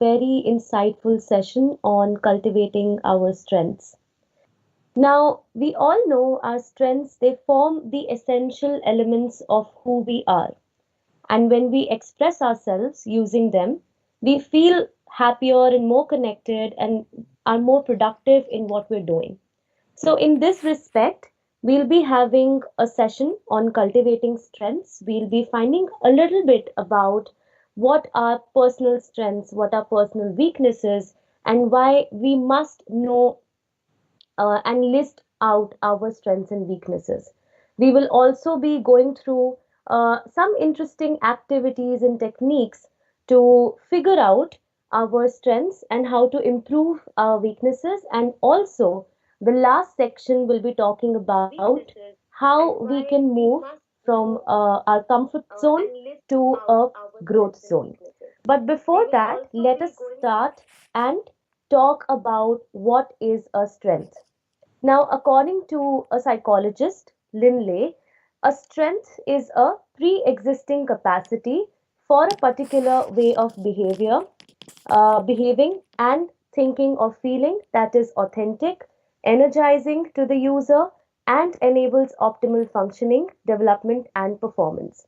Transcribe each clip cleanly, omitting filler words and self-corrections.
very insightful session on cultivating our strengths. Now, we all know our strengths, they form the essential elements of who we are. And when we express ourselves using them, we feel happier and more connected and are more productive in what we're doing. So, in this respect, we'll be having a session on cultivating strengths. We'll be finding a little bit about what are personal strengths, what are personal weaknesses, and why we must know and list out our strengths and weaknesses. We will also be going through some interesting activities and techniques to figure out our strengths and how to improve our weaknesses. And also, the last section will be talking about how we can move from our comfort zone to a growth zone. But before that, let us start and talk about what is a strength. Now, according to a psychologist, Linley, a strength is a pre existing capacity for a particular way of behaving, and thinking or feeling that is authentic, energizing to the user, and enables optimal functioning, development, and performance.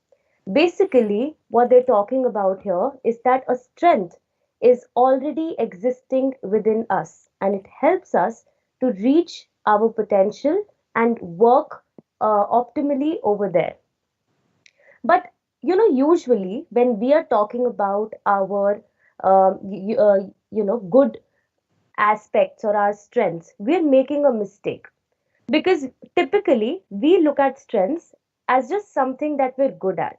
Basically, what they're talking about here is that a strength is already existing within us and it helps us to reach our potential and work optimally over there. But usually when we are talking about our good aspects or our strengths, we're making a mistake because typically we look at strengths as just something that we're good at.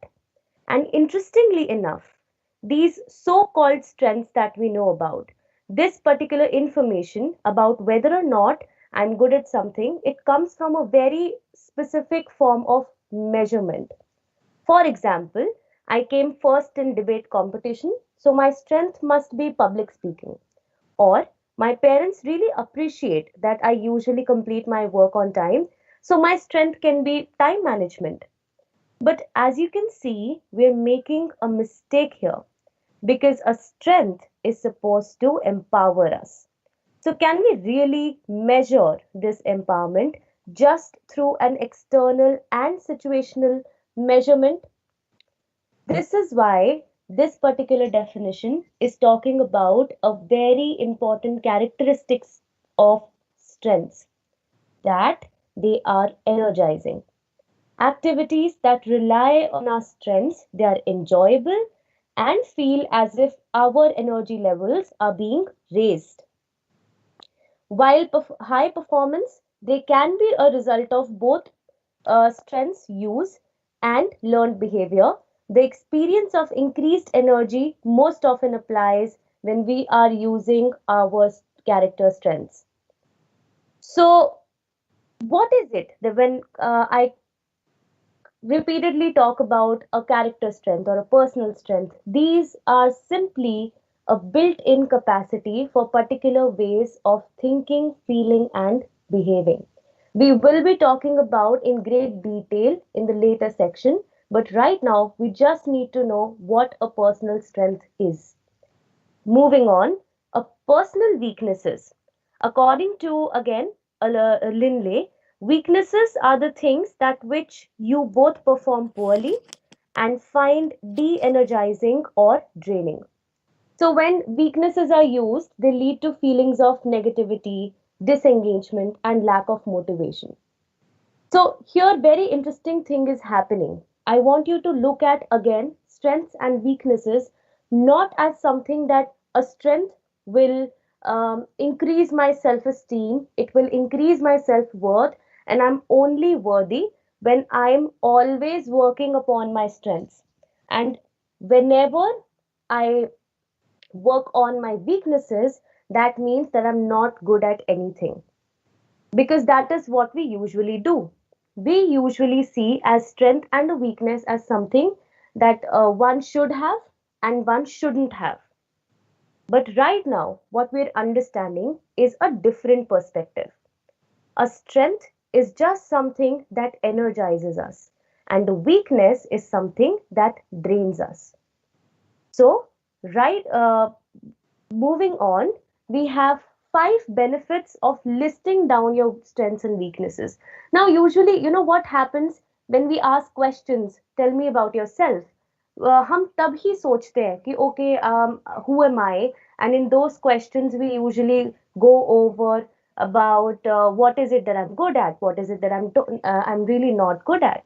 And interestingly enough, these so called strengths that we know about, this particular information about whether or not I'm good at something, it comes from a very specific form of measurement. For example, I came first in debate competition, so my strength must be public speaking. Or my parents really appreciate that I usually complete my work on time, so my strength can be time management. But as you can see, we're making a mistake here because a strength is supposed to empower us. So, can we really measure this empowerment just through an external and situational measurement? This is why this particular definition is talking about a very important characteristics of strengths, that they are energizing. Activities that rely on our strengths, they are enjoyable and feel as if our energy levels are being raised. While high performance, they can be a result of both strengths use and learned behavior. The experience of increased energy most often applies when we are using our character strengths. So, what is it that when I repeatedly talk about a character strength or a personal strength? These are simply a built in capacity for particular ways of thinking, feeling, and behaving. We will be talking about in great detail in the later section, but right now we just need to know what a personal strength is. Moving on, a personal weaknesses. According to again Linley, weaknesses are the things that which you both perform poorly and find de-energizing or draining. So when weaknesses are used, they lead to feelings of negativity, disengagement, and lack of motivation. So here very interesting thing is happening. I want you to look at again strengths and weaknesses not as something that a strength will increase my self-esteem, it will increase my self-worth, and I'm only worthy when I'm always working upon my strengths. And whenever I work on my weaknesses, that means that I'm not good at anything because that is what we usually do. We usually see as strength and a weakness as something that one should have and one shouldn't have. But right now, what we're understanding is a different perspective. A strength is just something that energizes us, and a weakness is something that drains us. So, right moving on, we have 5 benefits of listing down your strengths and weaknesses. Now, usually, you know what happens when we ask questions, tell me about yourself. हम तब ही सोचते हैं कि okay, who am I? And in those questions, we usually go over about what is it that I'm good at, what is it that I'm really not good at,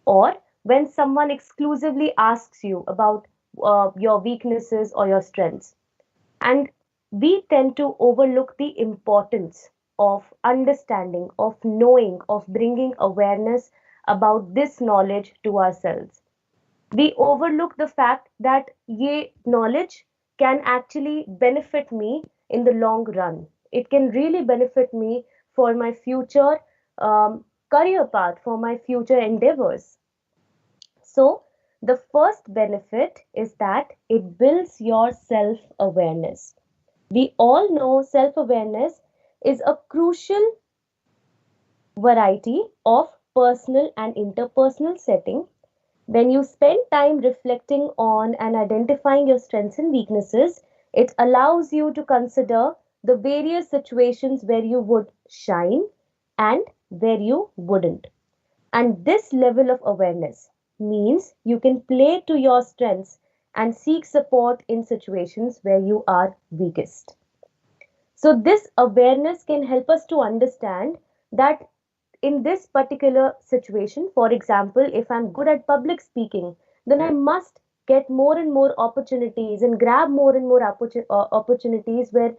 or when someone exclusively asks you about your weaknesses or your strengths. And we tend to overlook the importance of understanding, of knowing, of bringing awareness about this knowledge to ourselves. We overlook the fact that ye knowledge can actually benefit me in the long run. It can really benefit me for my future career path, for my future endeavors. So, the first benefit is that it builds your self awareness. We all know self awareness is a crucial variety of personal and interpersonal setting. When you spend time reflecting on and identifying your strengths and weaknesses, it allows you to consider the various situations where you would shine and where you wouldn't. And this level of awareness means you can play to your strengths and seek support in situations where you are weakest. So, this awareness can help us to understand that in this particular situation, for example, if I'm good at public speaking, then I must get more and more opportunities and grab more and more opportunities where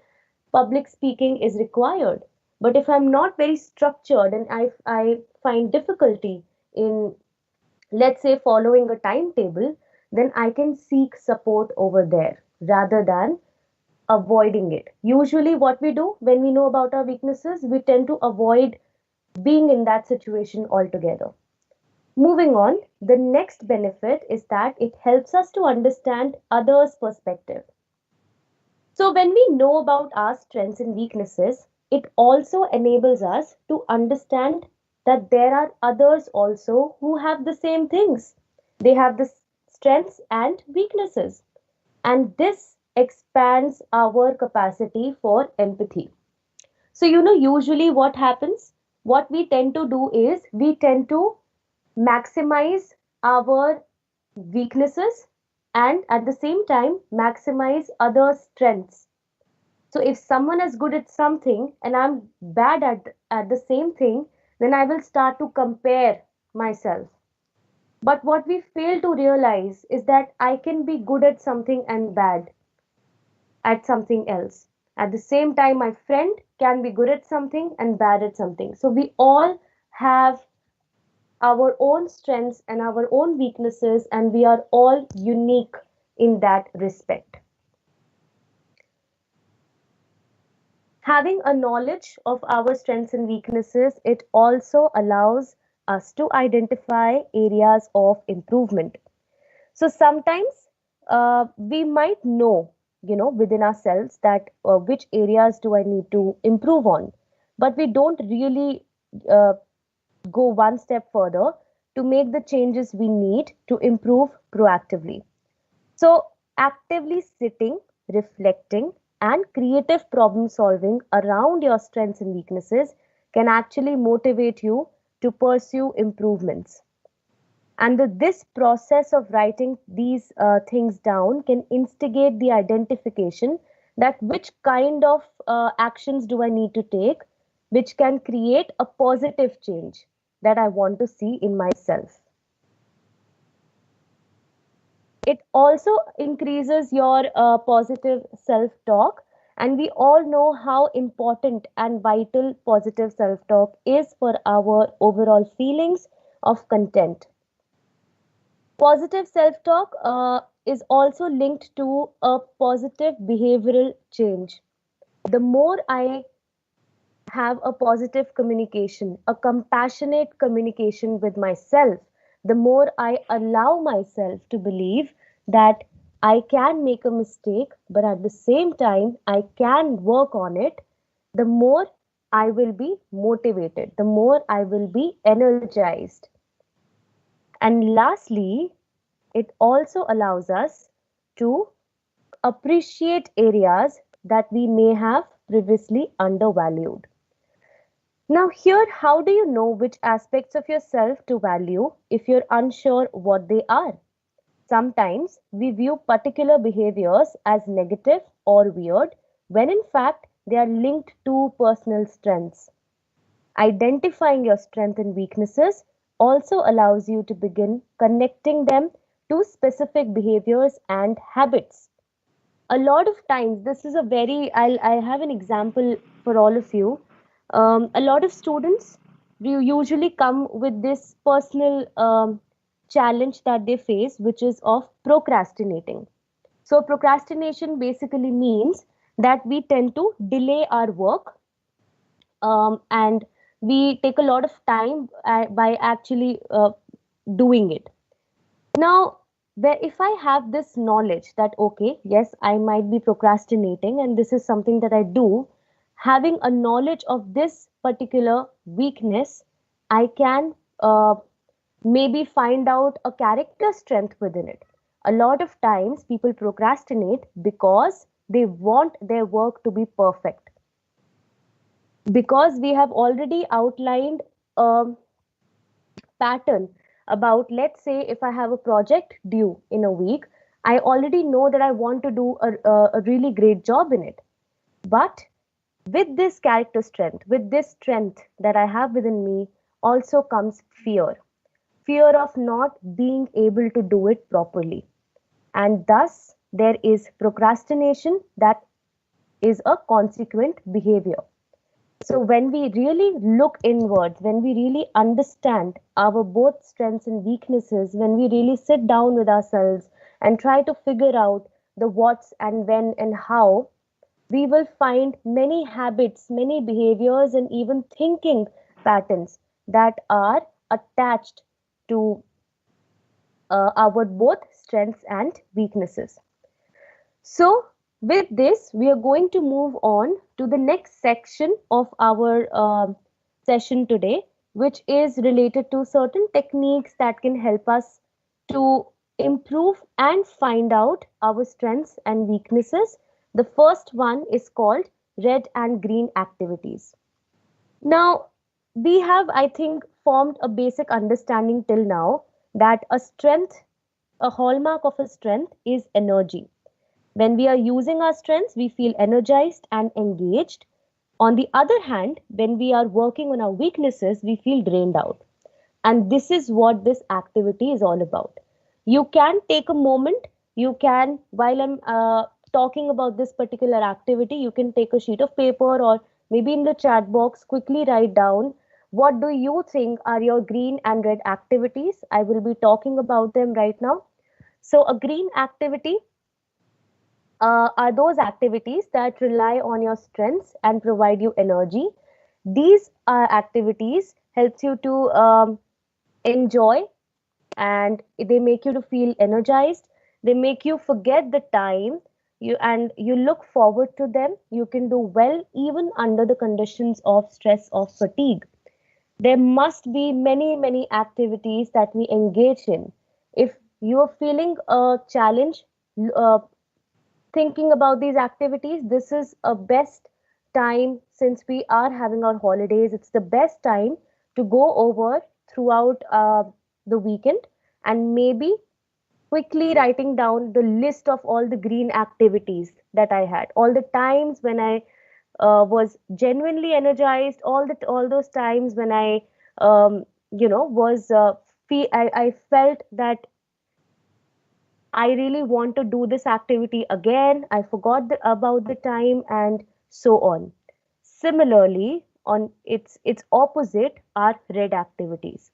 public speaking is required. But if I'm not very structured and I find difficulty in, let's say, following a timetable, then I can seek support over there rather than avoiding it. Usually, what we do when we know about our weaknesses, we tend to avoid being in that situation altogether. Moving on, the next benefit is that it helps us to understand others' perspective. So, when we know about our strengths and weaknesses, it also enables us to understand that there are others also who have the same things. They have the strengths and weaknesses, and this expands our capacity for empathy. So, usually what happens, what we tend to do is we tend to maximize our weaknesses and at the same time maximize other strengths. So, if someone is good at something and I'm bad at the same thing, then I will start to compare myself. But what we fail to realize is that I can be good at something and bad at something else. At the same time, my friend can be good at something and bad at something. So we all have our own strengths and our own weaknesses, and we are all unique in that respect. Having a knowledge of our strengths and weaknesses, it also allows us to identify areas of improvement. So sometimes we might know, within ourselves that which areas do I need to improve on, but we don't really uh, go one step further to make the changes we need to improve proactively. So, actively sitting, reflecting, and creative problem solving around your strengths and weaknesses can actually motivate you to pursue improvements. And this process of writing these things down can instigate the identification that which kind of actions do I need to take, which can create a positive change that I want to see in myself. It also increases your positive self talk. And we all know how important and vital positive self talk is for our overall feelings of content. Positive self talk is also linked to a positive behavioral change. The more I have a positive communication, a compassionate communication with myself, the more I allow myself to believe that I can make a mistake, but at the same time, I can work on it, the more I will be motivated, the more I will be energized. And lastly, it also allows us to appreciate areas that we may have previously undervalued. Now, here, how do you know which aspects of yourself to value if you're unsure what they are? Sometimes we view particular behaviors as negative or weird when in fact they are linked to personal strengths. Identifying your strengths and weaknesses also allows you to begin connecting them to specific behaviors and habits. A lot of times, this is a very, I have an example for all of you. A lot of students usually come with this personal challenge that they face, which is of procrastinating. So procrastination basically means that we tend to delay our work, and we take a lot of time by actually doing it. Now, if I have this knowledge that, okay, yes, I might be procrastinating and this is something that I do, having a knowledge of this particular weakness, I can maybe find out a character strength within it. A lot of times people procrastinate because they want their work to be perfect. Because we have already outlined a pattern about, let's say, if I have a project due in a week, I already know that I want to do a really great job in it. But with this character strength, with this strength that I have within me, also comes fear of not being able to do it properly. And thus, there is procrastination that is a consequent behavior. So when we really look inwards, when we really understand our both strengths and weaknesses, when we really sit down with ourselves and try to figure out the what's and when and how, we will find many habits, many behaviors, and even thinking patterns that are attached to our both strengths and weaknesses. So, with this, we are going to move on to the next section of our session today, which is related to certain techniques that can help us to improve and find out our strengths and weaknesses. The first one is called red and green activities. Now, we have, I think, formed a basic understanding till now that a hallmark of a strength is energy. When we are using our strengths, we feel energized and engaged. On the other hand, when we are working on our weaknesses, we feel drained out. And this is what this activity is all about. You can take a moment, you can, while I'm talking about this particular activity, you can take a sheet of paper or maybe in the chat box, quickly write down what do you think are your green and red activities. I will be talking about them right now. So, a green activity are those activities that rely on your strengths and provide you energy. These activities helps you to enjoy, and they make you to feel energized. They make you forget the time, you look forward to them. You can do well even under the conditions of stress or fatigue. There must be many activities that we engage in. If you are feeling a challenge, uh, thinking about these activities, this is a best time. Since we are having our holidays, it's the best time to go over throughout the weekend and maybe quickly writing down the list of all the green activities that I had, all the times when I was genuinely energized, all those times when I was I felt that I really want to do this activity again. I forgot about the time and so on. Similarly, on its opposite are red activities.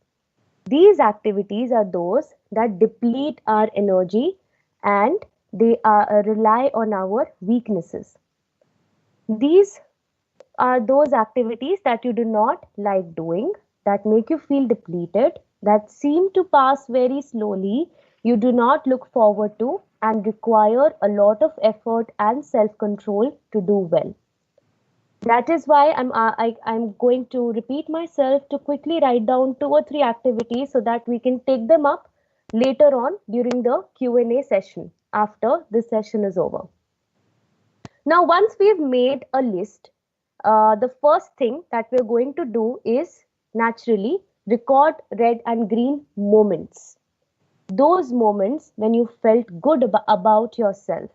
These activities are those that deplete our energy and they rely on our weaknesses. These are those activities that you do not like doing, that make you feel depleted, that seem to pass very slowly, you do not look forward to, and require a lot of effort and self control to do well. That is why I'm going to repeat myself to quickly write down two or three activities so that we can take them up later on during the Q&A session after this session is over. Now, once we've made a list, the first thing that we're going to do is naturally record red and green moments. Those moments when you felt good about yourself,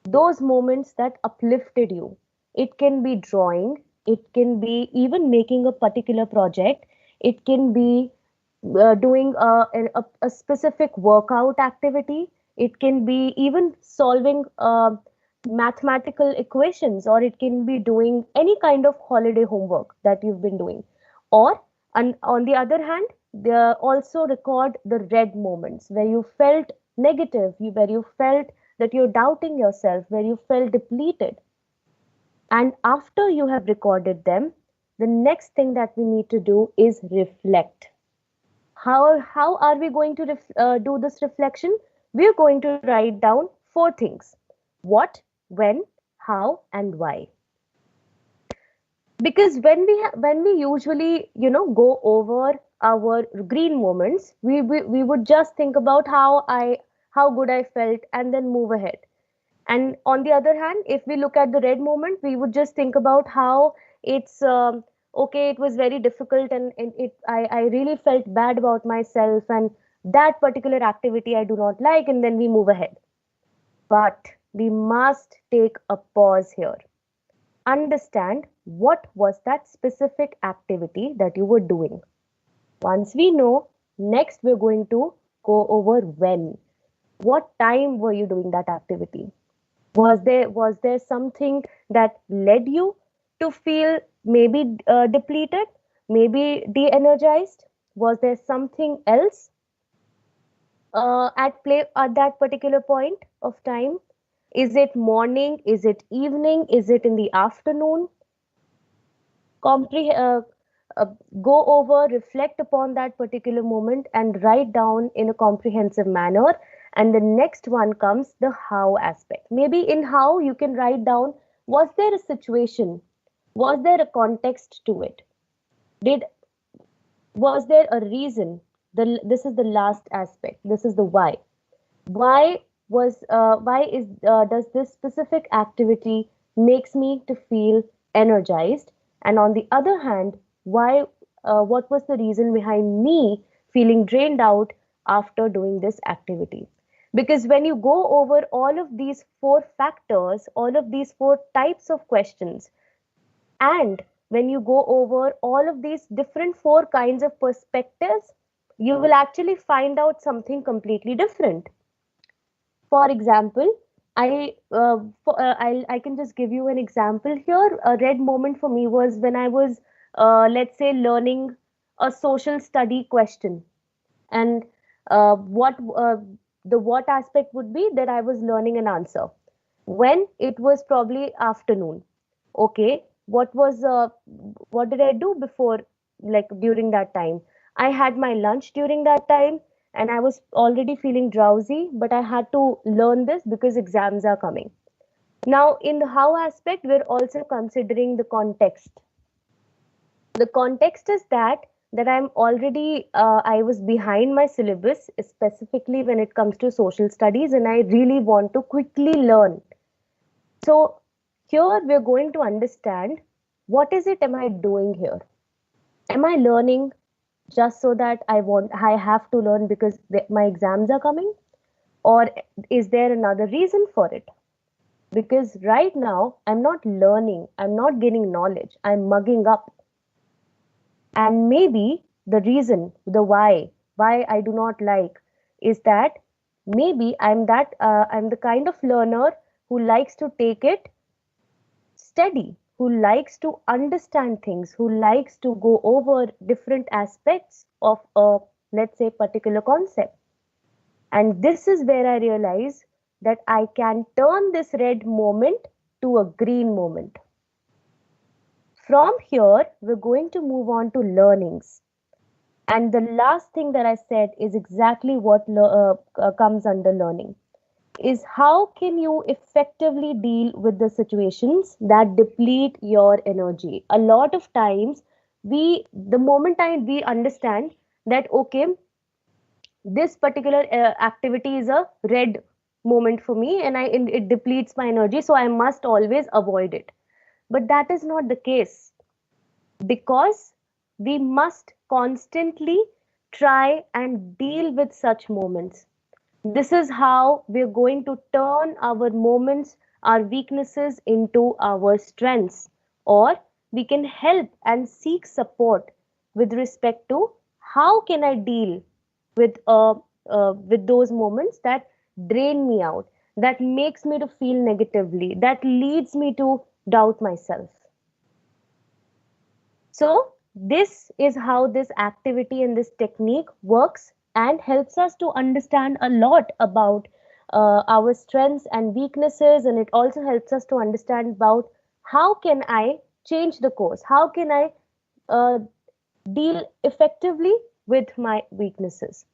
those moments that uplifted you. It can be drawing, it can be even making a particular project, it can be doing a specific workout activity, it can be even solving mathematical equations, or it can be doing any kind of holiday homework that you've been doing. Or, and on the other hand, they also record the red moments where you felt negative, where you felt that you're doubting yourself, where you felt depleted. And after you have recorded them, the next thing that we need to do is reflect. How are we going to do this reflection? We are going to write down four things: what, when, how, and why. Because when we usually go over our green moments, we would just think about how good I felt and then move ahead. And on the other hand, if we look at the red moment, we would just think about how it's okay, it was very difficult, and I really felt bad about myself, and that particular activity I do not like, and then we move ahead. But we must take a pause here. Understand what was that specific activity that you were doing. Once we know, next we're going to go over when. What time were you doing that activity? Was there something that led you to feel maybe depleted, maybe de-energized? Was there something else at play at that particular point of time? Is it morning? Is it evening? Is it in the afternoon? Compre- uh, uh, Go over, reflect upon that particular moment, and write down in a comprehensive manner. And the next one comes the how aspect. Maybe in how you can write down, was there a situation? Was there a context to it? Did Was there a reason? This is the last aspect. This is the why. Why does this specific activity makes me to feel energized? And on the other hand, why what was the reason behind me feeling drained out after doing this activity? Because when you go over all of these four factors, all of these four types of questions, and when you go over all of these different four kinds of perspectives, you will actually find out something completely different. For example, I can just give you an example here. A red moment for me was when I was, let's say, learning a social study question, and what the what aspect would be that I was learning an answer when it was probably afternoon. Okay, what did I do before, like during that time? I had my lunch during that time, and I was already feeling drowsy, but I had to learn this because exams are coming. Now, in the how aspect, we're also considering the context. The context is that I'm already I was behind my syllabus, specifically when it comes to social studies, and I really want to quickly learn. So here we're going to understand, what is it am I doing here? Am I learning just so that I have to learn because my exams are coming? Or is there another reason for it? Because right now I'm not learning, I'm not gaining knowledge, I'm mugging up. And maybe the reason, the why I do not like, is that maybe I'm the kind of learner who likes to take it steady, who likes to understand things, who likes to go over different aspects of a, let's say, particular concept. And this is where I realize that I can turn this red moment to a green moment. From here, we're going to move on to learnings. And the last thing that I said is exactly what comes under learning, is how can you effectively deal with the situations that deplete your energy. A lot of times, the moment we understand that, okay, this particular activity is a red, moment for me, and it depletes my energy, so I must always avoid it. But that is not the case, because we must constantly try and deal with such moments. This is how we're going to turn our moments, our weaknesses into our strengths, or we can help and seek support with respect to how can I deal with those moments that drain me out, that makes me to feel negatively, that leads me to doubt myself. So, this is how this activity and this technique works and helps us to understand a lot about our strengths and weaknesses, and it also helps us to understand about how can I change the course, how can I uh, deal effectively with my weaknesses.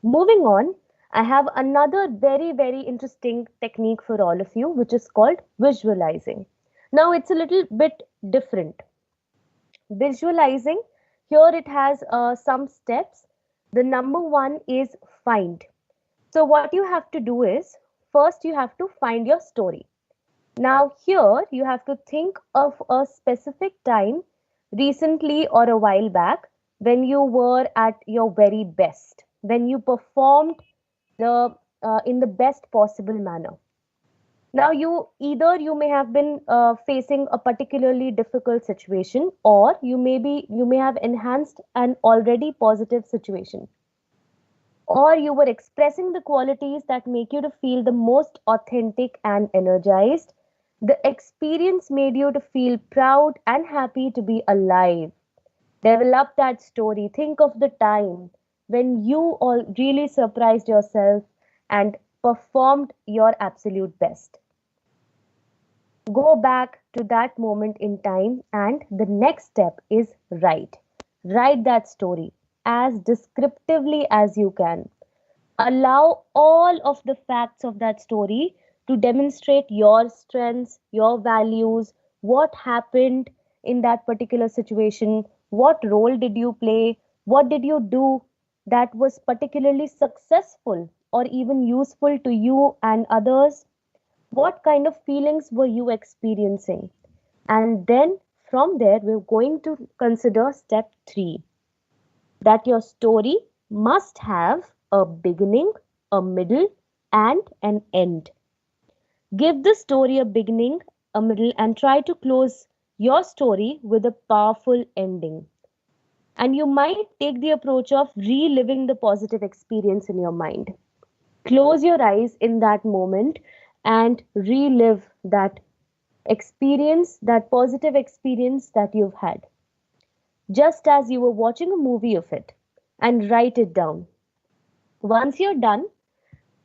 Moving on, I have another very interesting technique for all of you, which is called visualizing. Now, it's a little bit different. Visualizing, here it has some steps. The number one is find. So what you have to do is, first you have to find your story. Now here you have to think of a specific time, recently or a while back, when you were at your very best, when you performed the in the best possible manner. Now, you may have been facing a particularly difficult situation, or you may have enhanced an already positive situation, or you were expressing the qualities that make you to feel the most authentic and energized. The experience made you to feel proud and happy to be alive. Develop that story. Think of the time when you all really surprised yourself and performed your absolute best. Go back to that moment in time, and the next step is write that story as descriptively as you can. Allow all of the facts of that story to demonstrate your strengths, your values, what happened in that particular situation, what role did you play, what did you do that was particularly successful or even useful to you and others. What kind of feelings were you experiencing? And then from there, we're going to consider step three, that your story must have a beginning, a middle, and an end. Give the story a beginning, a middle, and try to close your story with a powerful ending. And you might take the approach of reliving the positive experience in your mind. Close your eyes in that moment and relive that experience, that positive experience that you've had, just as you were watching a movie of it, and write it down. Once you're done,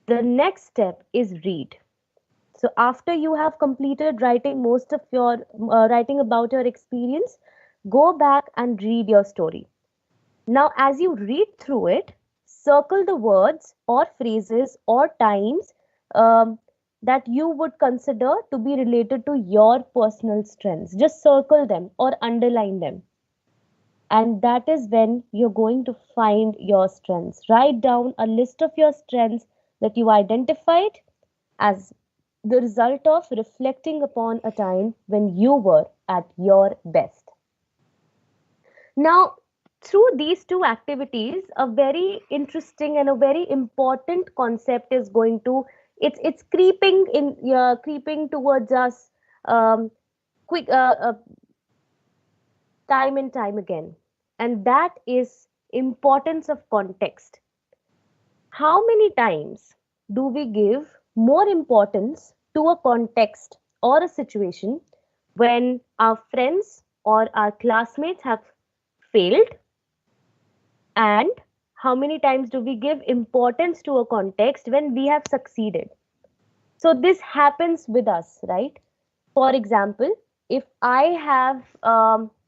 the next step is read. So after you have completed writing most of your writing about your experience, go back and read your story. Now, as you read through it, circle the words or phrases or times um, that you would consider to be related to your personal strengths. Just circle them or underline them. And that is when you're going to find your strengths. Write down a list of your strengths that you identified as the result of reflecting upon a time when you were at your best. Now, through these two activities, a very interesting and a very important concept is going to it's creeping in creeping towards us um, quick time and time again, and that is importance of context. How many times do we give more importance to a context or a situation when our friends or our classmates have failed, and how many times do we give importance to a context when we have succeeded? So this happens with us, right? For example, if I have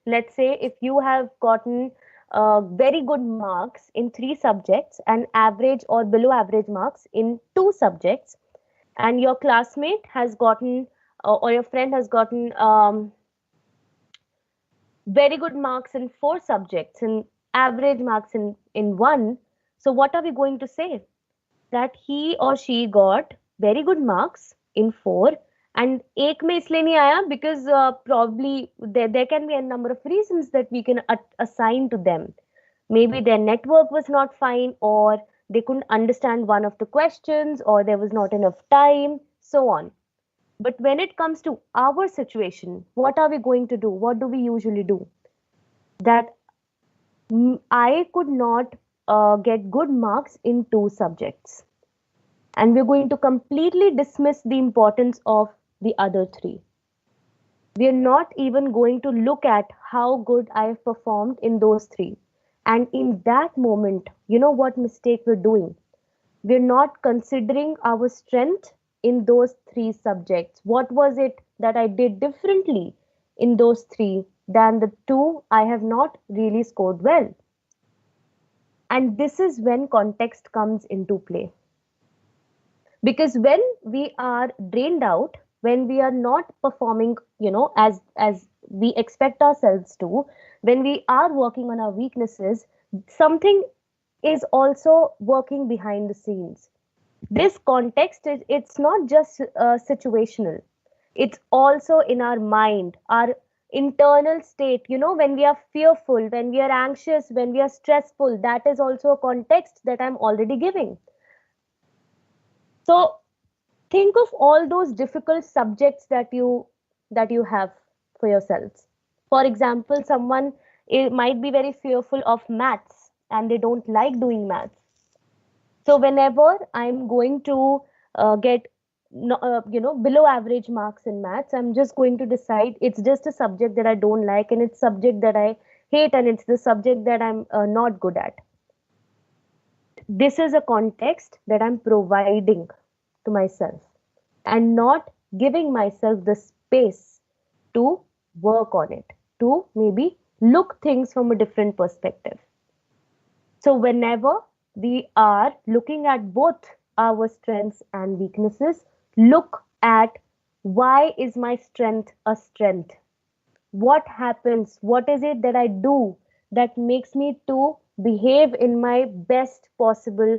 let's say if you have gotten very good marks in three subjects and average or below average marks in two subjects, and your classmate has gotten or your friend has gotten very good marks in four subjects and average marks in one, so what are we going to say? That he or she got very good marks in 4 and एक में इसलिए नहीं आया because probably there can be a number of reasons that we can assign to them. Maybe their network was not fine, or they couldn't understand one of the questions, or there was not enough time, so on. But when it comes to our situation, what are we going to do? What do we usually do? That I could not get good marks in 2 subjects, and we're going to completely dismiss the importance of the other 3. We're not even going to look at how good I've performed in those 3. And in that moment, you know what mistake we're doing? We're not considering our strength in those 3 subjects. What was it that I did differently in those 3 than the 2 I have not really scored well? And this is when context comes into play. Because when we are drained out, when we are not performing, as we expect ourselves to, when we are working on our weaknesses, something is also working behind the scenes. This context is, it's not just situational, it's also in our mind, our internal state. When we are fearful, when we are anxious, when we are stressful, that is also a context that I'm already giving. So think of all those difficult subjects that you have for yourselves. For example, someone might be very fearful of maths and they don't like doing maths. So whenever I'm going to get below average marks in maths, I'm just going to decide it's just a subject that I don't like, and it's subject that I hate, and it's the subject that I'm not good at. This is a context that I'm providing to myself and not giving myself the space to work on it, to maybe look things from a different perspective. So, whenever we are looking at both our strengths and weaknesses, look at why is my strength a strength? What happens? What is it that I do that makes me to behave in my best possible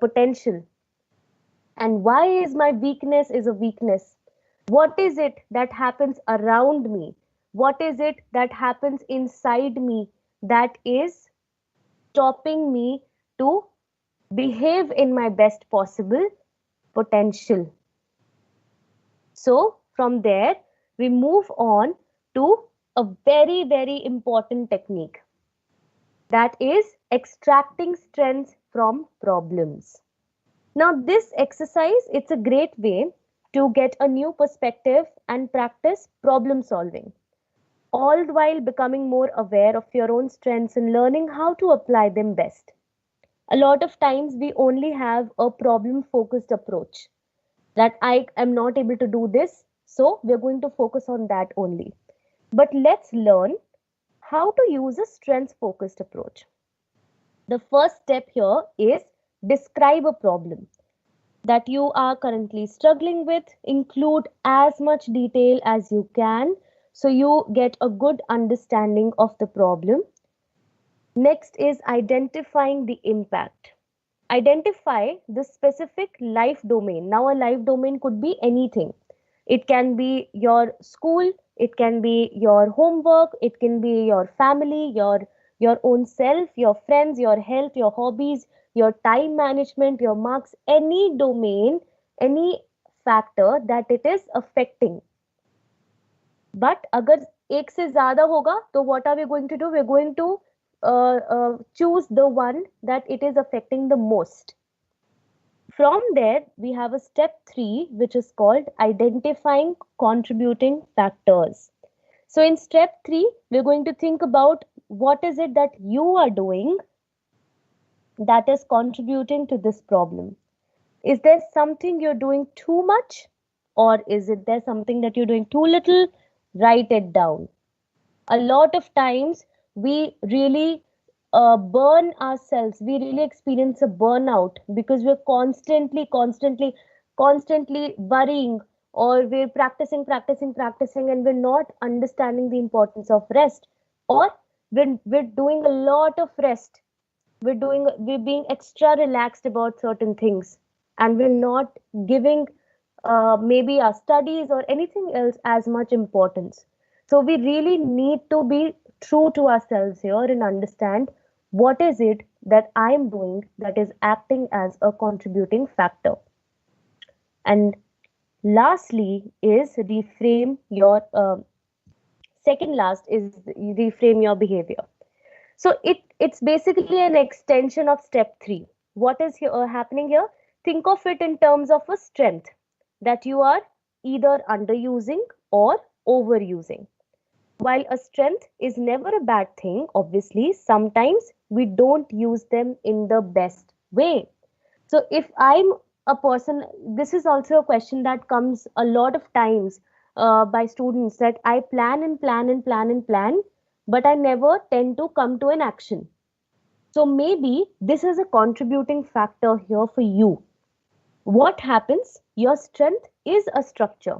potential? And why is my weakness is a weakness? What is it that happens around me? What is it that happens inside me that is stopping me to behave in my best possible potential? So from there, we move on to a very, very important technique, that is extracting strengths from problems. Now, this exercise, it's a great way to get a new perspective and practice problem solving, all while becoming more aware of your own strengths and learning how to apply them best. A lot of times we only have a problem focused approach, that I am not able to do this, so we're going to focus on that only. But let's learn how to use a strengths focused approach. The first step here is describe a problem that you are currently struggling with. Include as much detail as you can so you get a good understanding of the problem. Next is identifying the impact. Identify the specific life domain. Now, a life domain could be anything. It can be your school, it can be your homework, it can be your family, your own self, your friends, your health, your hobbies, your time management, your marks, any domain, any factor that it is affecting. But अगर एक से ज़्यादा होगा तो what are we going to do? We're going to choose the one that it is affecting the most. From there, we have a step 3, which is called identifying contributing factors. So in step 3, we're going to think about what is it that you are doing that is contributing to this problem. Is there something you're doing too much, or is it there something that you're doing too little? Write it down. A lot of times we really burn ourselves, we really experience a burnout because we're constantly worrying, or we're practicing, and we're not understanding the importance of rest, or we're doing a lot of rest, we're being extra relaxed about certain things. and we're not giving maybe our studies or anything else as much importance. So we really need to be true to ourselves here and understand what is it that I'm doing that is acting as a contributing factor. And lastly is reframe your second last is reframe your behavior. So it's basically an extension of step 3. What is here, happening here? Think of it in terms of a strength that you are either underusing or overusing. While a strength is never a bad thing, obviously, sometimes we don't use them in the best way. So if I'm a person, this is also a question that comes a lot of times by students, that I plan and plan and plan and plan, but I never tend to come to an action. So maybe this is a contributing factor here for you. What happens? Your strength is a structure.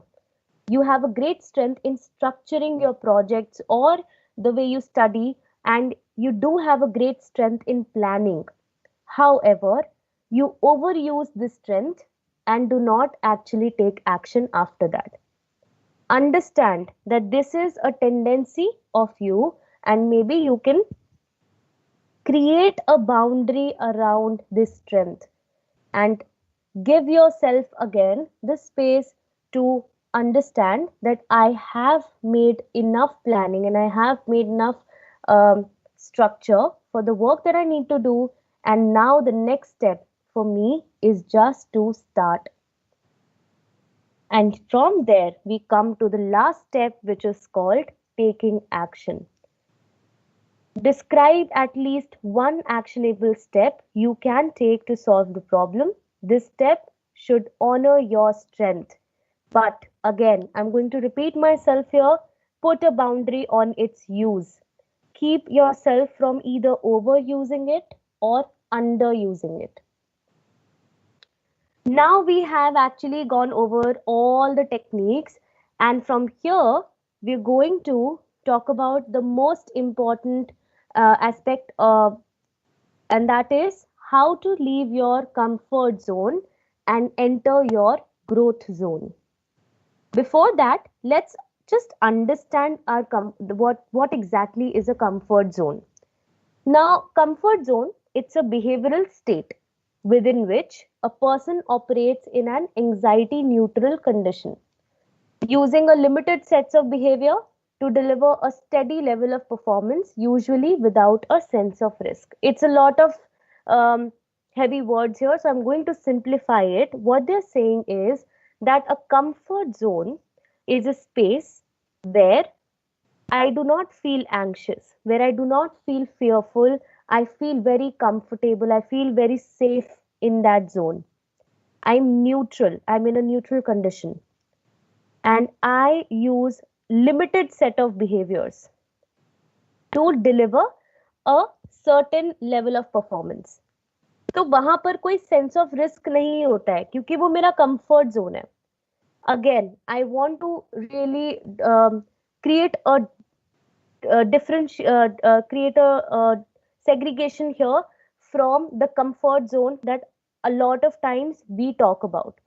You have a great strength in structuring your projects or the way you study, and you do have a great strength in planning. However, you overuse this strength and do not actually take action after that. Understand that this is a tendency of you, and maybe you can create a boundary around this strength and give yourself again the space to understand that I have made enough planning and I have made enough structure for the work that I need to do. And now the next step for me is just to start. And from there, we come to the last step, which is called taking action. Describe at least one actionable step you can take to solve the problem. This step should honor your strength. But again, I'm going to repeat myself here. Put a boundary on its use. Keep yourself from either overusing it or underusing it. Now we have actually gone over all the techniques, and from here we're going to talk about the most important aspect, and that is how to leave your comfort zone and enter your growth zone. Before that, let's just understand what exactly is a comfort zone. Now, comfort zone, it's a behavioral state within which a person operates in an anxiety neutral condition, using a limited sets of behavior to deliver a steady level of performance, usually without a sense of risk. It's a lot of um, heavy words here, so I'm going to simplify it. What they're saying is that a comfort zone is a space where I do not feel anxious, where I do not feel fearful. I feel very comfortable. I feel very safe in that zone. I'm neutral. I'm in a neutral condition. And I use limited set of behaviors to deliver a certain level of performance. तो वहां पर कोई sense of risk नहीं होता है क्योंकि वो मेरा कंफर्ट जोन है. Again, I want to really create a create a segregation here from the comfort zone that a lot of times we talk about,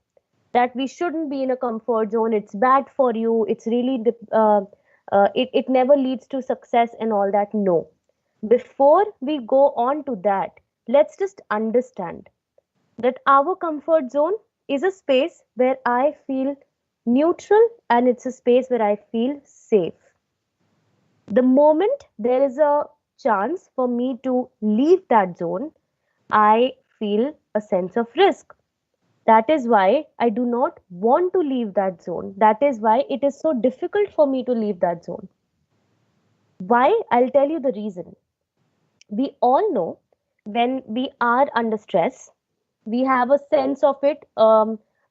that we shouldn't be in a comfort zone, it's bad for you, it's really it never leads to success and all that. No, before we go on to that, let's just understand that our comfort zone is a space where I feel neutral and it's a space where I feel safe. The moment there is a chance for me to leave that zone, I feel a sense of risk. That is why I do not want to leave that zone. That is why it is so difficult for me to leave that zone. Why? I'll tell you the reason. We all know when we are under stress, we have a sense of it.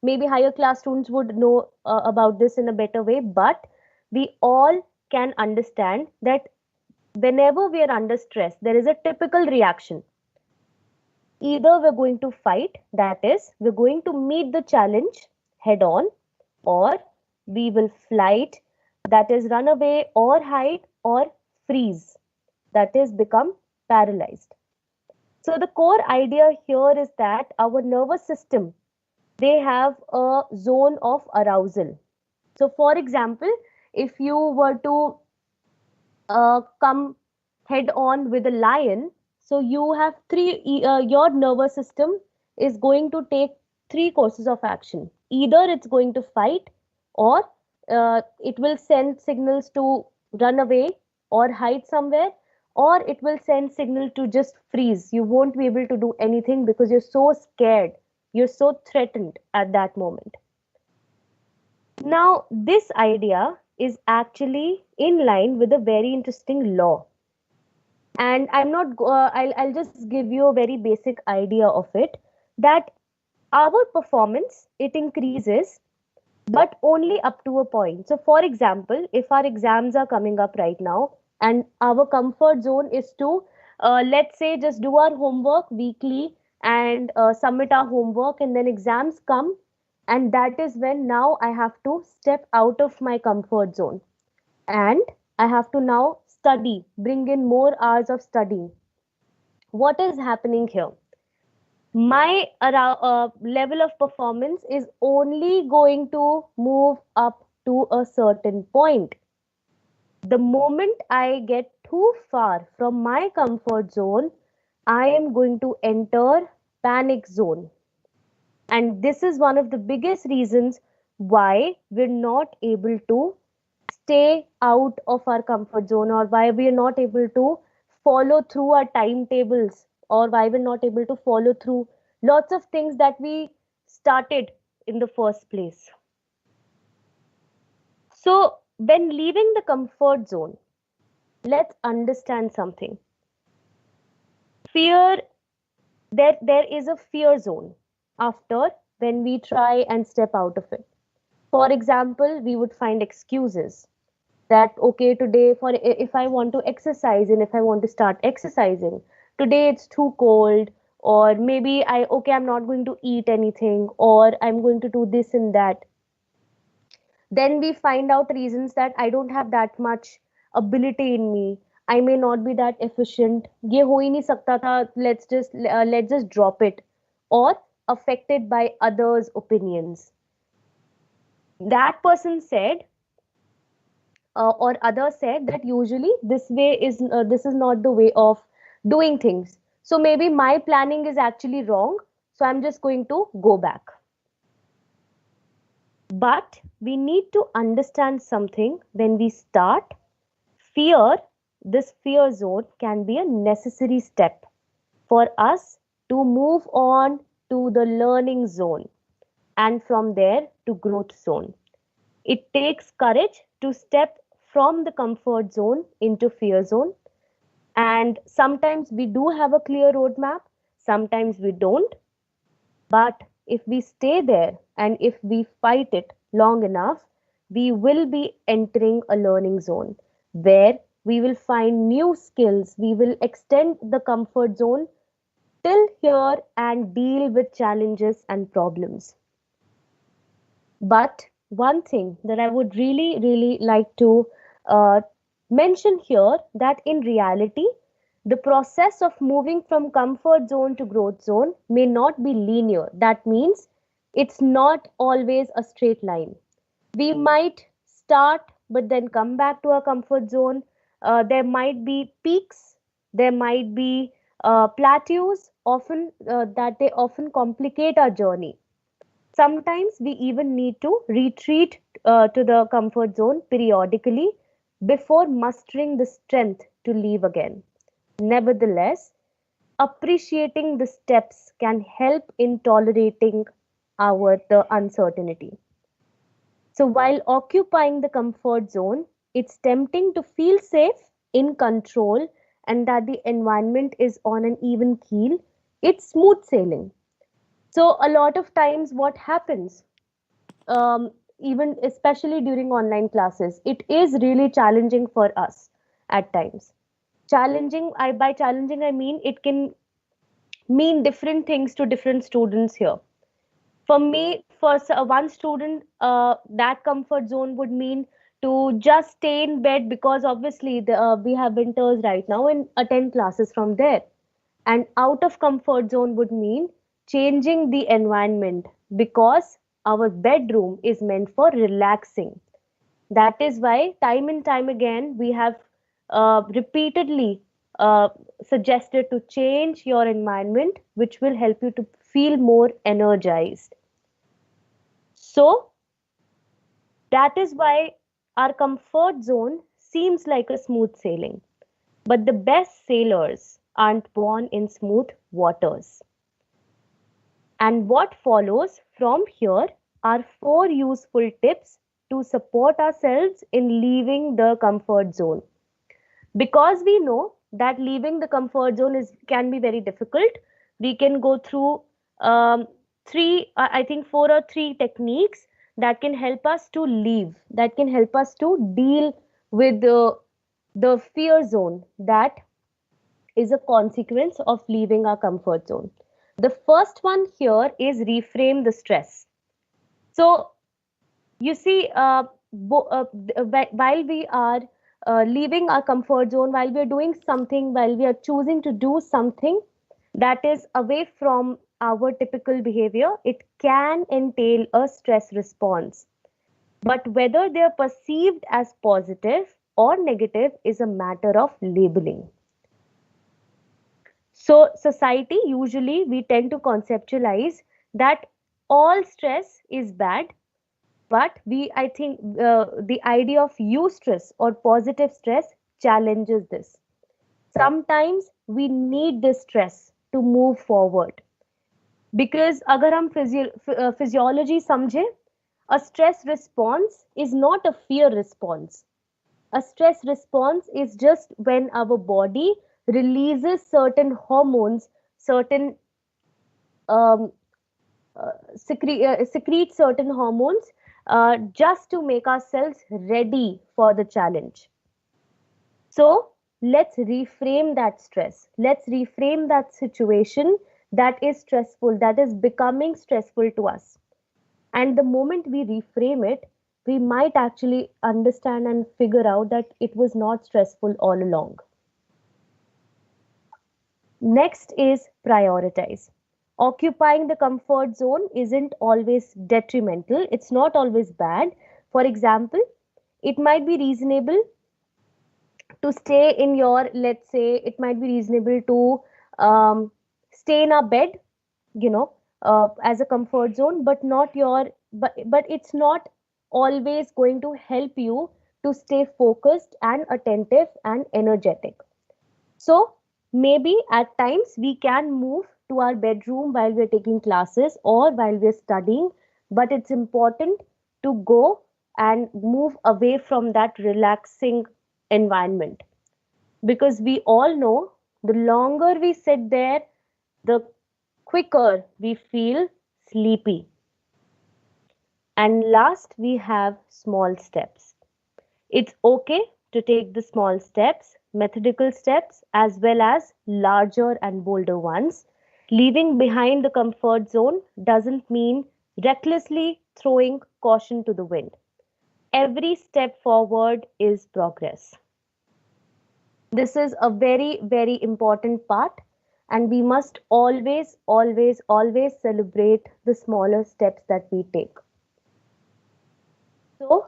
Maybe higher class students would know about this in a better way, but we all can understand that whenever we are under stress, there is a typical reaction. Either we're going to fight, that is, we're going to meet the challenge head on, or we will flight, that is, run away or hide, or freeze, that is, become paralyzed. So, the core idea here is that our nervous system they have a zone of arousal. So, for example, if you were to come head on with a lion, so you have your nervous system is going to take three courses of action. Either it's going to fight, or it will send signals to run away or hide somewhere, or it will send signal to just freeze. You won't be able to do anything because you're so scared, you're so threatened at that moment. Now, this idea is actually in line with a very interesting law. And I'm not, I'll just give you a very basic idea of it, that our performance, it increases, but only up to a point. So, for example, if our exams are coming up right now and our comfort zone is to, let's say, just do our homework weekly and submit our homework, and then exams come, and that is when now I have to step out of my comfort zone and I have to now study, bring in more hours of studying. What is happening here? My level of performance is only going to move up to a certain point. The moment I get too far from my comfort zone, I am going to enter panic zone. And this is one of the biggest reasons why we're not able to stay out of our comfort zone, or why we are not able to follow through our timetables, or why we're not able to follow through lots of things that we started in the first place. So, when leaving the comfort zone, let's understand something. Fear, there is a fear zone after when we try and step out of it. For example, we would find excuses that okay, today, for if I want to exercise and if I want to start exercising, today it's too cold, or maybe I'm not going to eat anything, or I'm going to do this and that. Then we find out reasons that I don't have that much ability in me, I may not be that efficient, ye ho hi nahi sakta tha, let's just drop it, or affected by others opinions. That person said, or others said that usually this is not the way of doing things, so maybe my planning is actually wrong, so I'm just going to go back. But we need to understand something. When we start, fear, this fear zone can be a necessary step for us to move on to the learning zone, and from there to growth zone. It takes courage to step from the comfort zone into fear zone. And sometimes we do have a clear roadmap, sometimes we don't. But if we stay there and if we fight it long enough, we will be entering a learning zone where we will find new skills. We will extend the comfort zone till here and deal with challenges and problems. But one thing that I would really, really like to uh, mention here, that in reality, the process of moving from comfort zone to growth zone may not be linear. That means it's not always a straight line. We might start but then come back to our comfort zone. There might be peaks, there might be plateaus, often that they often complicate our journey. Sometimes we even need to retreat to the comfort zone periodically before mustering the strength to leave again. Nevertheless, appreciating the steps can help in tolerating the uncertainty. So while occupying the comfort zone, it's tempting to feel safe, in control, and that the environment is on an even keel. It's smooth sailing. So a lot of times what happens, even especially during online classes, it is really challenging for us at times. Challenging, by challenging I mean it can mean different things to different students here. For me, for one student, that comfort zone would mean to just stay in bed, because obviously we have winters right now, and attend classes from there. And out of comfort zone would mean changing the environment, because our bedroom is meant for relaxing. That is why, time and time again, we have repeatedly uh, suggested to change your environment, which will help you to feel more energized. So, that is why our comfort zone seems like a smooth sailing. But the best sailors aren't born in smooth waters. And what follows from here are four useful tips to support ourselves in leaving the comfort zone. Because we know that leaving the comfort zone is can be very difficult, we can go through three, I think four or three techniques that can help us to leave, that can help us to deal with the fear zone that is a consequence of leaving our comfort zone. The first one here is reframe the stress. So, you see, while we are leaving our comfort zone, while we are doing something, while we are choosing to do something that is away from our typical behavior, it can entail a stress response. But whether they are perceived as positive or negative is a matter of labeling. So, society usually we tend to conceptualize that all stress is bad, but I think the idea of eustress or positive stress challenges this. Sometimes we need this stress to move forward, because अगर हम physiology समझे, a stress response is not a fear response. A stress response is just when our body releases certain hormones, certain um, secrete certain hormones just to make ourselves ready for the challenge. So let's reframe that stress. Let's reframe that situation that is stressful, that is becoming stressful to us. And the moment we reframe it, we might actually understand and figure out that it was not stressful all along. Next is prioritize. Occupying the comfort zone isn't always detrimental, it's not always bad. For example, it might be reasonable to stay in your, let's say, it might be reasonable to stay in our bed, you know, as a comfort zone, but not your, but it's not always going to help you to stay focused and attentive and energetic. So maybe at times we can move to our bedroom while we're taking classes or while we're studying, but it's important to go and move away from that relaxing environment, because we all know the longer we sit there, the quicker we feel sleepy. And last, we have small steps. It's okay to take the small steps, methodical steps, as well as larger and bolder ones. Leaving behind the comfort zone doesn't mean recklessly throwing caution to the wind. Every step forward is progress. This is a very, very important part, and we must always, always, always celebrate the smaller steps that we take. So,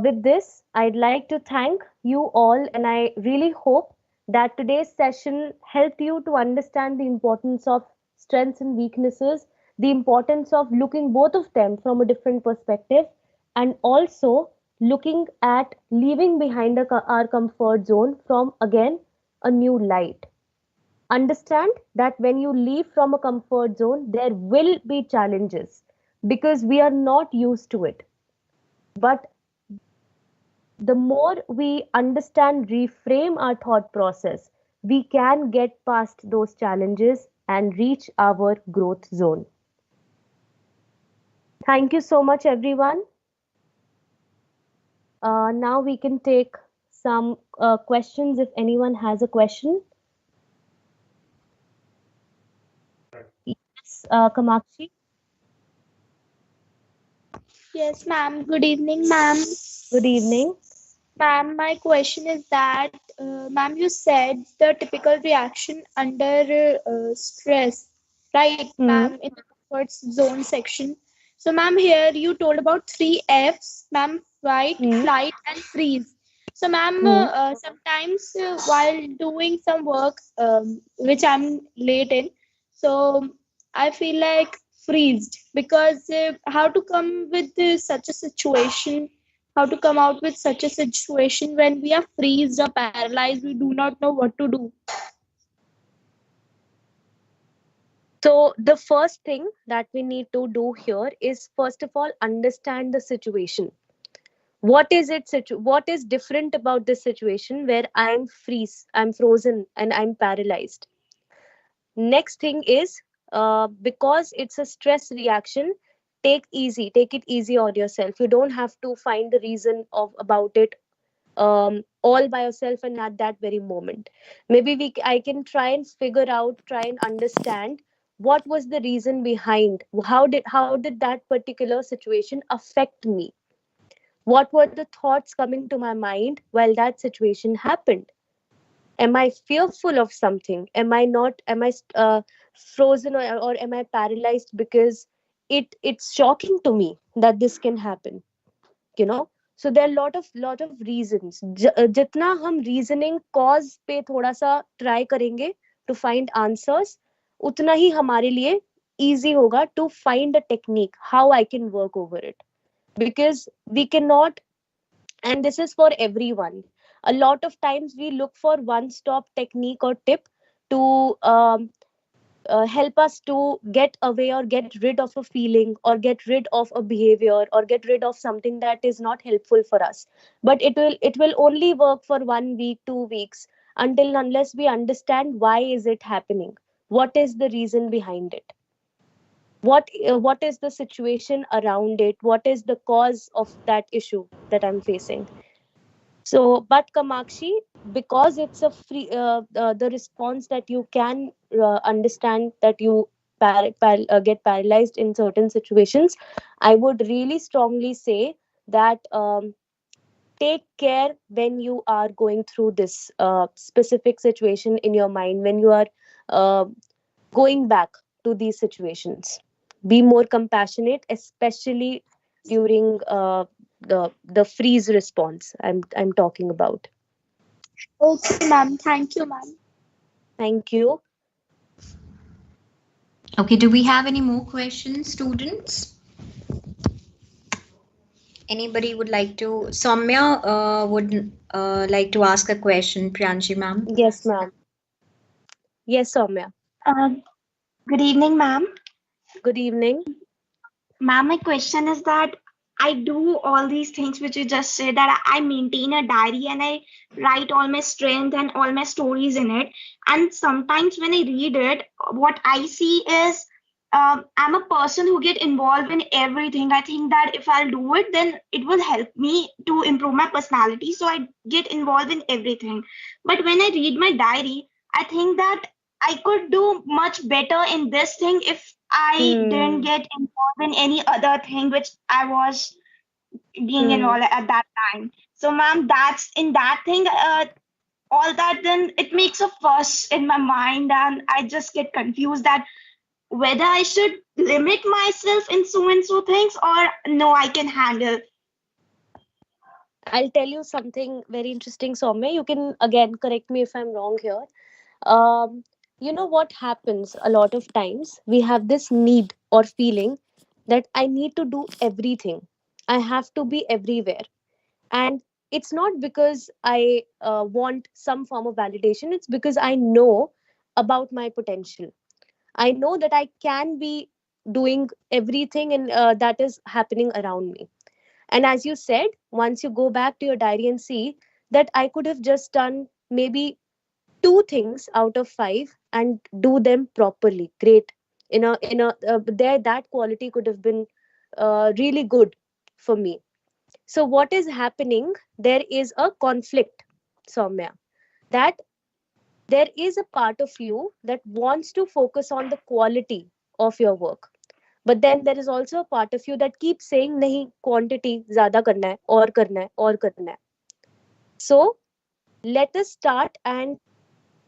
with this, I'd like to thank you all, and I really hope that today's session helped you to understand the importance of strengths and weaknesses, the importance of looking both of them from a different perspective, and also looking at leaving behind our comfort zone from again a new light. Understand that when you leave from a comfort zone, there will be challenges because we are not used to it. But the more we understand, reframe our thought process, we can get past those challenges and reach our growth zone. Thank you so much, everyone. Now we can take some questions if anyone has a question. Yes, Kamakshi, Yes, ma'am. Good evening, ma'am. good evening. Ma'am, my question is that, ma'am, you said the typical reaction under stress, right, Hmm. ma'am, in the comfort zone section. So, ma'am, here you told about three F's, ma'am, fight, Hmm. flight, and freeze. So, ma'am, Hmm. sometimes while doing some work, which I'm late in, so I feel like freezed because how to come with such a situation, how to come out with such a situation when we are freezed or paralyzed, we do not know what to do. So the first thing that we need to do here is first of all understand the situation. What is different about this situation where I'm frozen and I'm paralyzed? Next thing is, because it's a stress reaction, take it easy on yourself. You don't have to find the reason of about it all by yourself and at that very moment. Maybe I can try and understand what was the reason behind, how did that particular situation affect me, what were the thoughts coming to my mind while that situation happened. Am I fearful of something? Am I frozen, or am I paralyzed because it's shocking to me that this can happen, you know? So there are lot of reasons. जितना हम reasoning cause पे थोड़ा सा try करेंगे to find answers, उतना ही हमारे लिए easy होगा to find a technique how I can work over it. Because we cannot, and this is for everyone, a lot of times we look for one stop technique or tip to help us to get away or get rid of a feeling or get rid of a behavior or get rid of something that is not helpful for us. But it will only work for 1 week, 2 weeks, until unless we understand why is it happening, what is the reason behind it, what is the situation around it, what is the cause of that issue that I'm facing. So, but Kamakshi, because it's a free, the response that you can understand that you get paralyzed in certain situations, I would really strongly say that take care when you are going through this specific situation in your mind, when you are uh, going back to these situations. Be more compassionate, especially during the freeze response I'm talking about. Okay, ma'am. Thank you, ma'am. Thank you. Okay, do we have any more questions, students? Anybody would like to? Soumya would like to ask a question, Priyanshi ma'am. Yes, ma'am. Yes, Soumya. Um, Good evening, ma'am. Good evening. Ma'am, my question is that I do all these things which you just said, that I maintain a diary and I write all my strength and all my stories in it. And sometimes when I read it, what I see is I'm a person who get involved in everything. I think that if I'll do it, then it will help me to improve my personality. So I get involved in everything. But when I read my diary, I think that I could do much better in this thing if I didn't Hmm. get involved in any other thing which I was being Hmm. involved at that time. So, ma'am, that's in that thing, all that, then it makes a fuss in my mind, and I just get confused that whether I should limit myself in so and so things or no, I can handle. I'll tell you something very interesting, Soumya. You can again correct me if I'm wrong here. Um, you know what happens a lot of times? We have this need or feeling that I need to do everything. I have to be everywhere. And it's not because I want some form of validation, it's because I know about my potential. I know that I can be doing everything and that is happening around me. And as you said, once you go back to your diary and see that I could have just done maybe two things out of five and do them properly, great. There, that quality could have been really good for me. So what is happening? There is a conflict, Soumya, that there is a part of you that wants to focus on the quality of your work, but then there is also a part of you that keeps saying nahi, quantity zyada karna hai, aur karna hai, aur karna hai. So let us start. And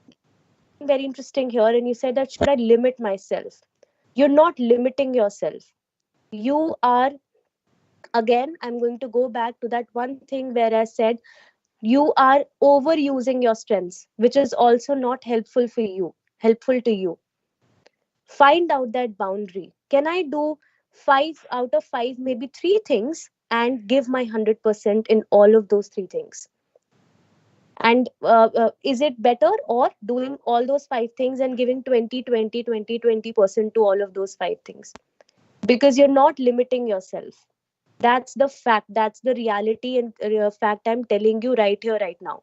you said something very interesting here, and you said that should I limit myself? You're not limiting yourself. You are, again, I'm going to go back to that one thing where I said you are overusing your strengths, which is also not helpful to you. Find out that boundary. Can I do 5 out of 5, maybe 3 things, and give my 100% in all of those 3 things? And is it better, or doing all those 5 things and giving 20 20 20 20% to all of those 5 things? Because you're not limiting yourself. That's the fact, that's the reality and fact I'm telling you right here, right now.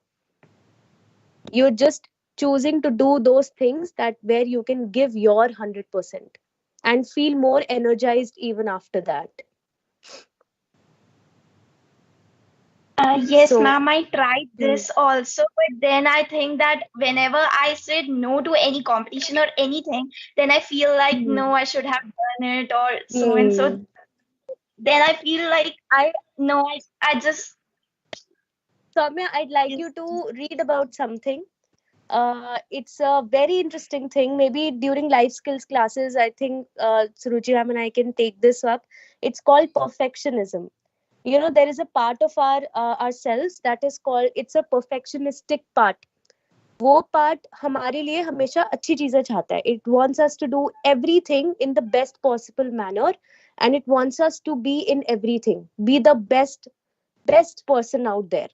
You're just choosing to do those things that where you can give your 100% and feel more energized even after that. Yes, So ma'am, I tried hmm, this also, but then I think that whenever I said no to any competition or anything, then I feel like hmm, no, I should have done it or so and so. hmm. Then I feel like I no, I just Soumya, I'd like you yes. to read about something. It's a very interesting thing. Maybe during life skills classes, I think Suruchi Ram and I can take this up. It's called perfectionism. There is a part of ourselves that is called, it's a perfectionistic part. वो part हमारे लिए हमेशा अच्छी चीजें चाहता है. It wants us to do everything in the best possible manner, and it wants us to be in everything, be the best person out there.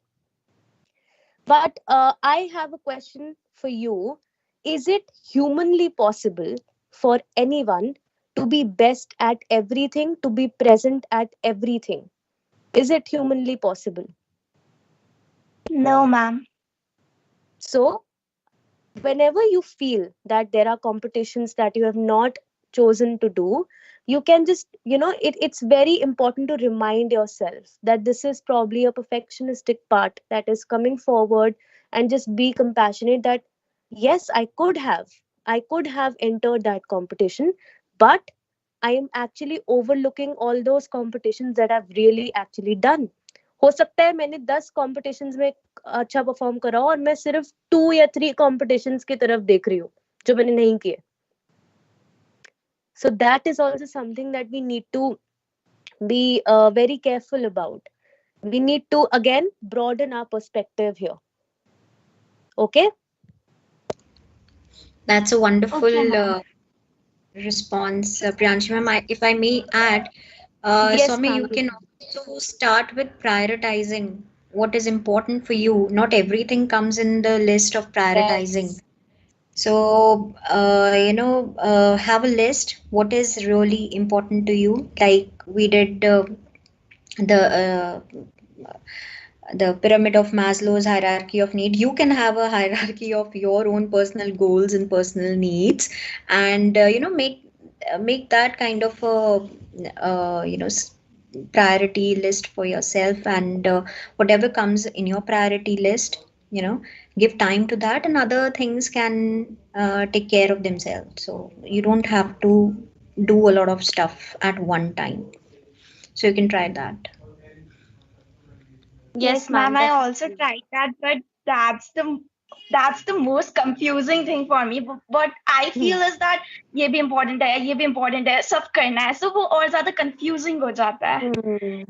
But I have a question for you. Is it humanly possible for anyone to be best at everything, to be present at everything? Is it humanly possible? No, ma'am. So, whenever you feel that there are competitions that you have not chosen to do, you can just, it's very important to remind yourself that this is probably a perfectionistic part that is coming forward, and just be compassionate that yes, I could have entered that competition, but I am actually overlooking all those competitions that I've really actually done. हो सकता है मैंने 10 competitions में अच्छा perform करा हो, और मैं सिर्फ 2 या 3 कॉम्पिटिशन्स की तरफ देख रही हूँ जो मैंने नहीं किए. So that is also something that we need to be very careful about. We need to again broaden our perspective here. Okay. That's a Okay, wonderful ma'am. response, Priyanshi ma'am. If I may add, Yes, Soumya, ma'am. you can also start with prioritizing what is important for you. Not everything comes in the list of prioritizing. Yes. So, have a list what is really important to you. Like we did the pyramid of Maslow's hierarchy of need. You can have a hierarchy of your own personal goals and personal needs, and make that kind of a priority list for yourself, and whatever comes in your priority list, give time to that, and other things can take care of themselves. So you don't have to do a lot of stuff at one time. So you can try that. Yes, Yes, ma'am, ma'am. I also Definitely. tried that, but that's the most confusing thing for me. What I Hmm. feel is that ये भी important है, ये भी important है, सब करना है, so वो और ज़्यादा confusing हो जाता है. Hmm.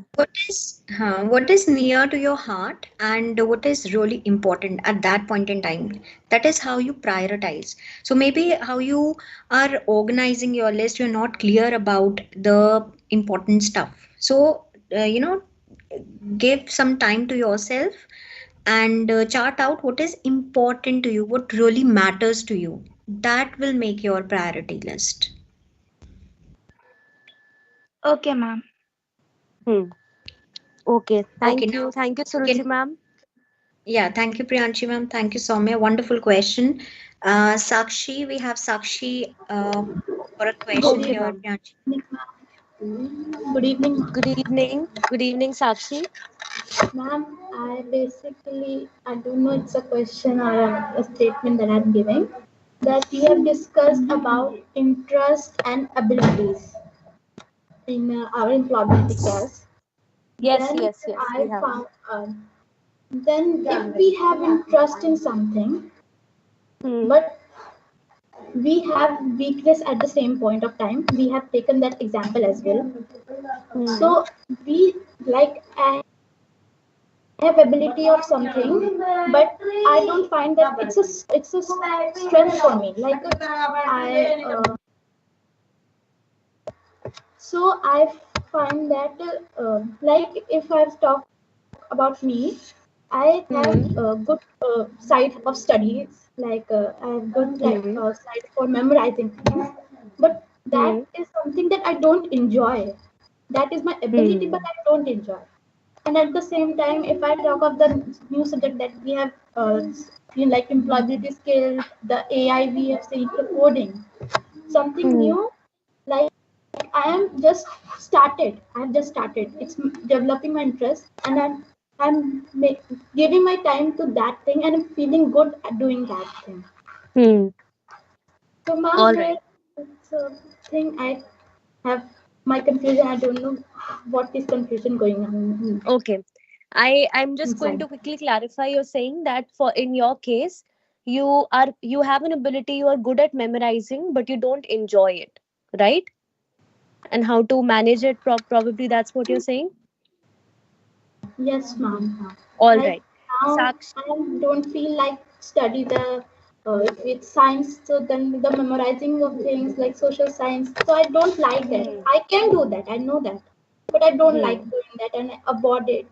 What is near to your heart and what is really important at that point in time? That is how you prioritize. So maybe how you are organizing your list, you're not clear about the important stuff. So give some time to yourself and chart out what is important to you, what really matters to you. That will make your priority list. Okay, ma'am. Hmm. Okay. Okay, Thank now you. Thank you, you can. Suruchi ma'am. Yeah, thank you, Priyanshi ma'am. Thank you, Soumya. Wonderful question. Sakshi, we have Sakshi for a question Okay, here, ma'am. Priyanshi. Good evening, Good evening. Good evening, Sakshi. ma'am. I don't know it's a question or a statement that I'm giving. That we have discussed about interest and abilities in our employability class. Yes, Then yes, yes, we I have. found, then if we have interest in something, Hmm. but we have weakness at the same point of time. We have taken that example as well. Hmm. So we like I have ability of something, but I don't find that it's a strength for me. Like I find that like if I talk about me, I have a Hmm. good side of studies. Like I have good Hmm. side for memorizing things, but that Hmm. is something that I don't enjoy. That is my ability, but Hmm. I don't enjoy. And at the same time, if I talk of the new subject that we have like employability skills, the AI we have seen, the coding, something Hmm. new. Like I am just started. I have just started. It's developing my interest, and I'm giving my time to that thing, and I'm feeling good at doing that thing. Hmm. So, ma'am, All here right. it's a thing I have my confusion. I don't know what is confusion going on Okay. I'm just going inside. to quickly clarify. You're saying that for in your case, you have an ability, you are good at memorizing, but you don't enjoy it, right? And how to manage it, probably that's what you're saying. Yes, ma'am. All Like right. now, Sakshi. I don't feel like study the if it's science. So then the memorizing of things like social science. So I don't like that. Hmm. I can do that. I know that, but I don't like Hmm. doing that, and I avoid it.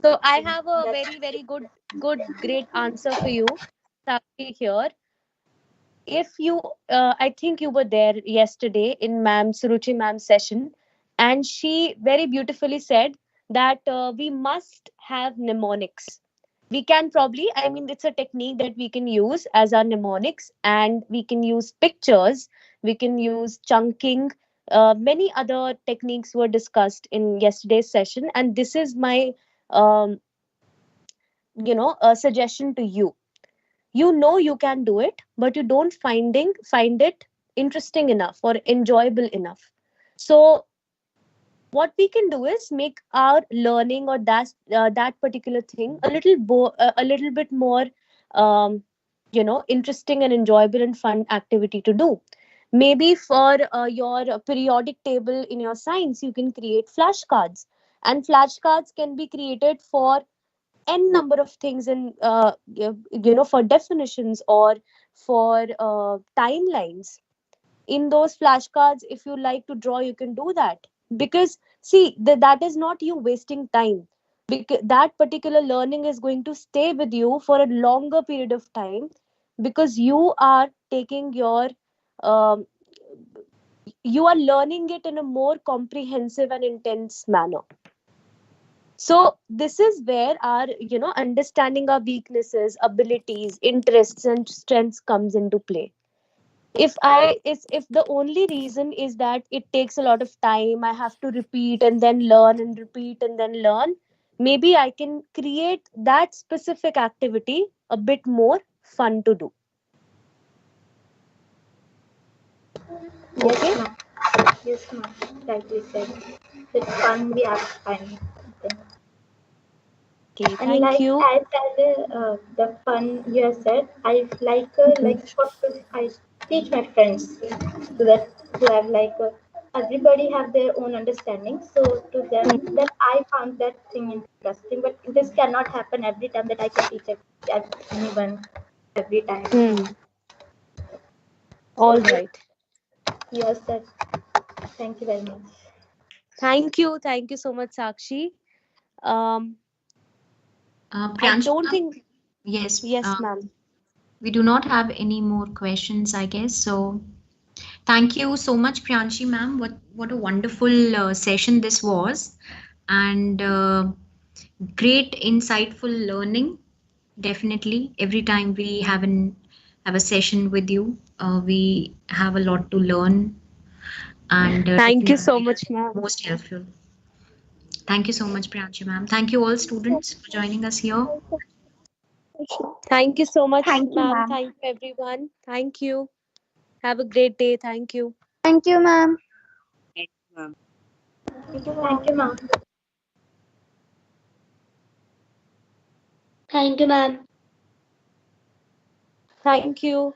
So I have a That's very, very great answer for you, Sakshi here. If you, I think you were there yesterday in Ma'am Suruchi Ma'am's session, and she very beautifully said that we must have mnemonics. We can probably, I mean, it's a technique that we can use as our mnemonics, and we can use pictures, we can use chunking. Many other techniques were discussed in yesterday's session, and this is my um, a suggestion to you. You know you can do it, but you don't find it interesting enough or enjoyable enough. So what we can do is make our learning or that particular thing a little bit more interesting and enjoyable and fun activity to do. Maybe for your periodic table in your science, you can create flashcards, and flashcards can be created for n number of things in for definitions or for timelines. In those flashcards, if you like to draw, you can do that, because see that is not you wasting time, because that particular learning is going to stay with you for a longer period of time, because um, you are learning it in a more comprehensive and intense manner. So this is where our understanding our weaknesses, abilities, interests and strengths comes into play. If the only reason is that it takes a lot of time, I have to repeat and then learn and repeat and then learn, maybe I can create that specific activity a bit more fun to do. yes, Okay. ma'am. Yes, ma'am. Rightly said. It's fun. We have fun. Okay, And thank like you. I said, the fun you have said, I Mhm. like what I teach my friends so that who have everybody have their own understanding. So to them, that I found that thing interesting. But this cannot happen every time that I can teach anyone every time. Hmm. So All this right. yes, that. Thank you very much. Thank you so much, Sakshi. um I Priyanshi, don't think. yes, Yes, ma'am. we do not have any more questions, I guess. So thank you so much, Priyanshi ma'am. What a wonderful session this was, and great insightful learning. Definitely, every time we have a session with you, we have a lot to learn, and Thank you so definitely much, ma'am. most helpful. Thank you so much, Priyanshi ma'am. Thank you all students for joining us here. Thank you so much, Thank you, ma'am. ma'am. Thank you, everyone. Thank you. Have a great day. Thank you. Thank you, ma'am. Thank you, ma'am. Thank you, ma'am. Thank you.